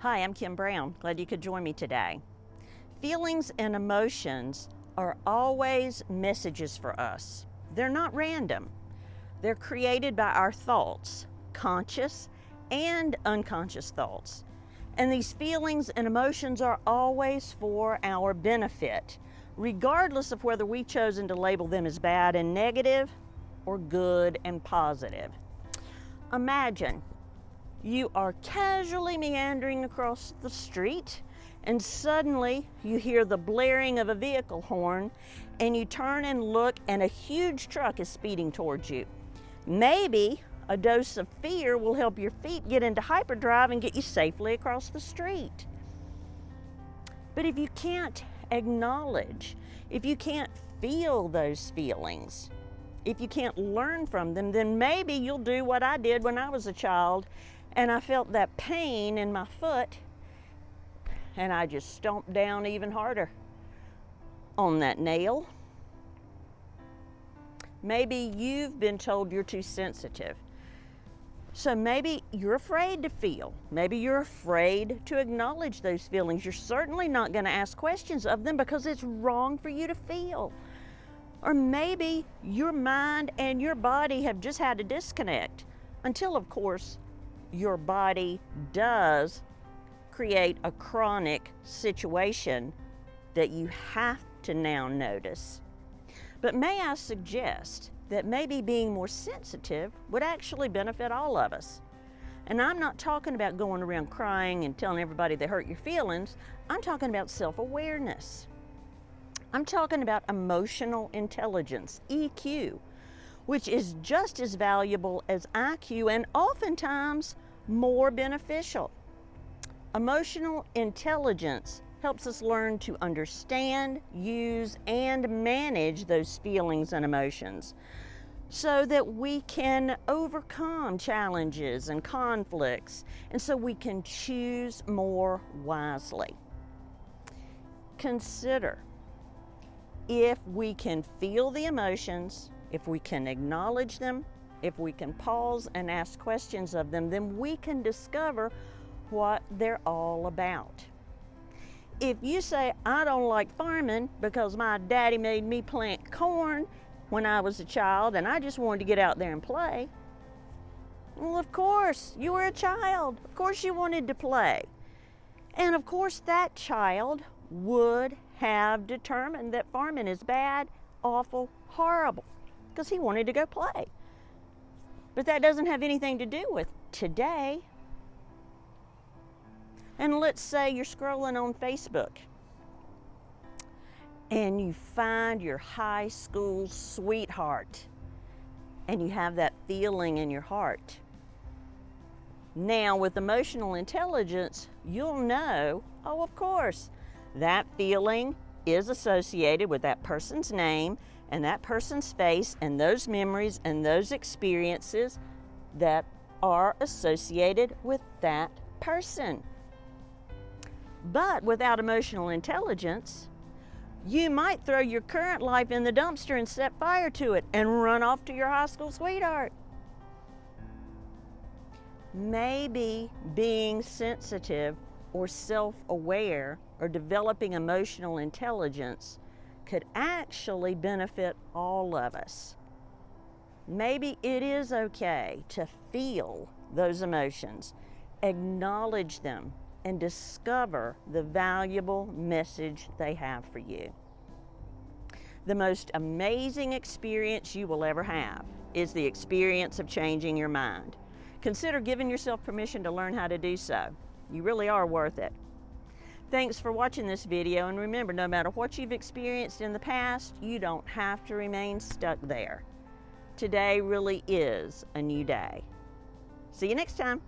Hi, I'm Kim Brown. Glad you could join me today. Feelings and emotions are always messages for us. They're not random. They're created by our thoughts, conscious and unconscious thoughts. And these feelings and emotions are always for our benefit, regardless of whether we've chosen to label them as bad and negative or good and positive. Imagine you are casually meandering across the street and suddenly you hear the blaring of a vehicle horn and you turn and look and a huge truck is speeding towards you. Maybe a dose of fear will help your feet get into hyperdrive and get you safely across the street. But if you can't acknowledge, if you can't feel those feelings, if you can't learn from them, then maybe you'll do what I did when I was a child and I felt that pain in my foot and I just stomped down even harder on that nail. Maybe you've been told you're too sensitive. So maybe you're afraid to feel. Maybe you're afraid to acknowledge those feelings. You're certainly not going to ask questions of them because it's wrong for you to feel. Or maybe your mind and your body have just had a disconnect until, of course, your body does create a chronic situation that you have to now notice. But may I suggest that maybe being more sensitive would actually benefit all of us. And I'm not talking about going around crying and telling everybody they hurt your feelings. I'm talking about self-awareness. I'm talking about emotional intelligence, EQ, which is just as valuable as IQ and oftentimes more beneficial. Emotional intelligence helps us learn to understand, use, and manage those feelings and emotions so that we can overcome challenges and conflicts, and so we can choose more wisely. Consider, if we can feel the emotions, if we can acknowledge them, if we can pause and ask questions of them, then we can discover what they're all about. If you say, I don't like farming because my daddy made me plant corn when I was a child and I just wanted to get out there and play, well, of course, you were a child. Of course you wanted to play. And of course that child would have determined that farming is bad, awful, horrible, because he wanted to go play. But that doesn't have anything to do with today. And let's say you're scrolling on Facebook and you find your high school sweetheart and you have that feeling in your heart. Now, with emotional intelligence, you'll know, oh, of course, that feeling is associated with that person's name and that person's face and those memories and those experiences that are associated with that person. But without emotional intelligence, you might throw your current life in the dumpster and set fire to it and run off to your high school sweetheart. Maybe being sensitive or self-aware or developing emotional intelligence could actually benefit all of us. Maybe it is okay to feel those emotions, acknowledge them, and discover the valuable message they have for you. The most amazing experience you will ever have is the experience of changing your mind. Consider giving yourself permission to learn how to do so. You really are worth it. Thanks for watching this video, and remember, no matter what you've experienced in the past, you don't have to remain stuck there. Today really is a new day. See you next time.